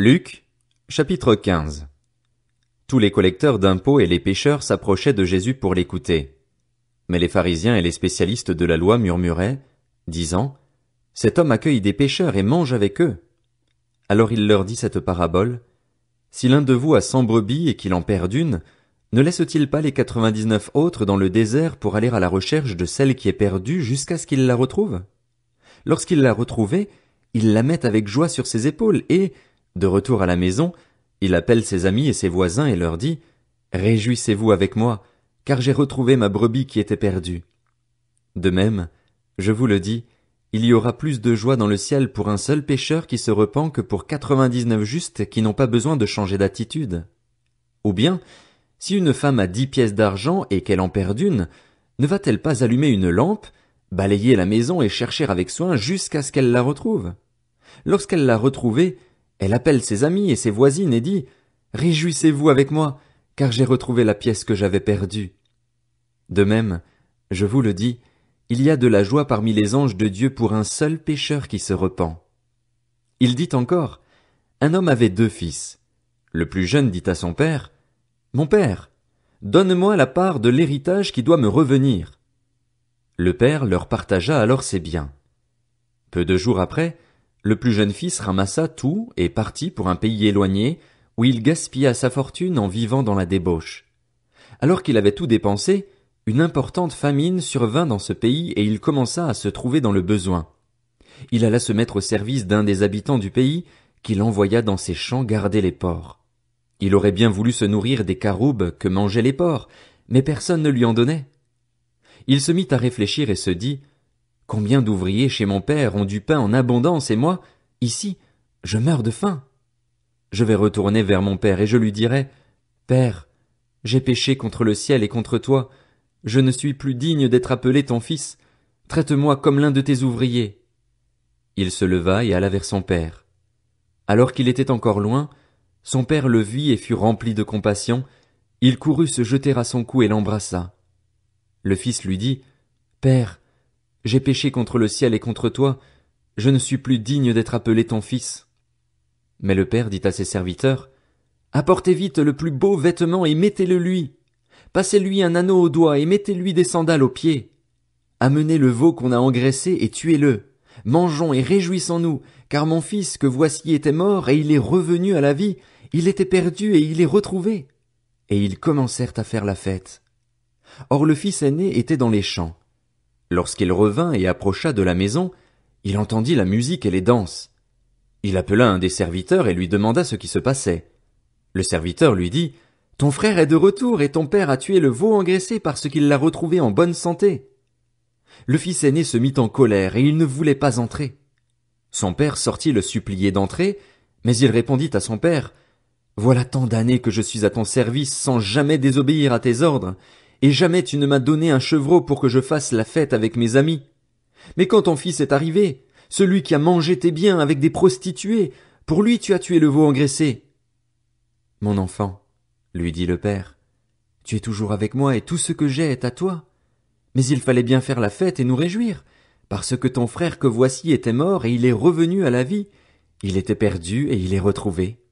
Luc, chapitre 15. Tous les collecteurs d'impôts et les pécheurs s'approchaient de Jésus pour l'écouter. Mais les pharisiens et les spécialistes de la loi murmuraient, disant, « Cet homme accueille des pécheurs et mange avec eux. » Alors il leur dit cette parabole, « Si l'un de vous a 100 brebis et qu'il en perd une, ne laisse-t-il pas les 99 autres dans le désert pour aller à la recherche de celle qui est perdue jusqu'à ce qu'il la retrouve? Lorsqu'il l'a retrouvée, il la met avec joie sur ses épaules et, de retour à la maison, il appelle ses amis et ses voisins et leur dit, « Réjouissez-vous avec moi, car j'ai retrouvé ma brebis qui était perdue. » De même, je vous le dis, il y aura plus de joie dans le ciel pour un seul pécheur qui se repent que pour 99 justes qui n'ont pas besoin de changer d'attitude. Ou bien, si une femme a 10 pièces d'argent et qu'elle en perd une, ne va-t-elle pas allumer une lampe, balayer la maison et chercher avec soin jusqu'à ce qu'elle la retrouve? Lorsqu'elle l'a retrouvée, elle appelle ses amis et ses voisines et dit, « Réjouissez-vous avec moi, car j'ai retrouvé la pièce que j'avais perdue. » De même, je vous le dis, il y a de la joie parmi les anges de Dieu pour un seul pécheur qui se repent. Il dit encore, un homme avait 2 fils. Le plus jeune dit à son père, « Mon père, donne-moi la part de l'héritage qui doit me revenir. » Le père leur partagea alors ses biens. Peu de jours après, le plus jeune fils ramassa tout et partit pour un pays éloigné, où il gaspilla sa fortune en vivant dans la débauche. Alors qu'il avait tout dépensé, une importante famine survint dans ce pays et il commença à se trouver dans le besoin. Il alla se mettre au service d'un des habitants du pays, qu'il envoya dans ses champs garder les porcs. Il aurait bien voulu se nourrir des caroubes que mangeaient les porcs, mais personne ne lui en donnait. Il se mit à réfléchir et se dit, « Combien d'ouvriers chez mon père ont du pain en abondance et moi, ici, je meurs de faim. Je vais retourner vers mon père et je lui dirai, « Père, j'ai péché contre le ciel et contre toi, je ne suis plus digne d'être appelé ton fils, traite-moi comme l'un de tes ouvriers. » Il se leva et alla vers son père. Alors qu'il était encore loin, son père le vit et fut rempli de compassion, il courut se jeter à son cou et l'embrassa. Le fils lui dit, « Père, j'ai péché contre le ciel et contre toi, je ne suis plus digne d'être appelé ton fils. » Mais le père dit à ses serviteurs, « Apportez vite le plus beau vêtement et mettez-le lui. Passez-lui un anneau au doigt et mettez-lui des sandales aux pieds. Amenez le veau qu'on a engraissé et tuez-le. Mangeons et réjouissons-nous, car mon fils que voici était mort et il est revenu à la vie, il était perdu et il est retrouvé. » Et ils commencèrent à faire la fête. Or le fils aîné était dans les champs. Lorsqu'il revint et approcha de la maison, il entendit la musique et les danses. Il appela un des serviteurs et lui demanda ce qui se passait. Le serviteur lui dit, « Ton frère est de retour et ton père a tué le veau engraissé parce qu'il l'a retrouvé en bonne santé. » Le fils aîné se mit en colère et il ne voulait pas entrer. Son père sortit le supplier d'entrer, mais il répondit à son père, « Voilà tant d'années que je suis à ton service sans jamais désobéir à tes ordres, et jamais tu ne m'as donné un chevreau pour que je fasse la fête avec mes amis. Mais quand ton fils est arrivé, celui qui a mangé tes biens avec des prostituées, pour lui tu as tué le veau engraissé. » « Mon enfant, lui dit le père, tu es toujours avec moi et tout ce que j'ai est à toi. Mais il fallait bien faire la fête et nous réjouir, parce que ton frère que voici était mort et il est revenu à la vie, il était perdu et il est retrouvé. »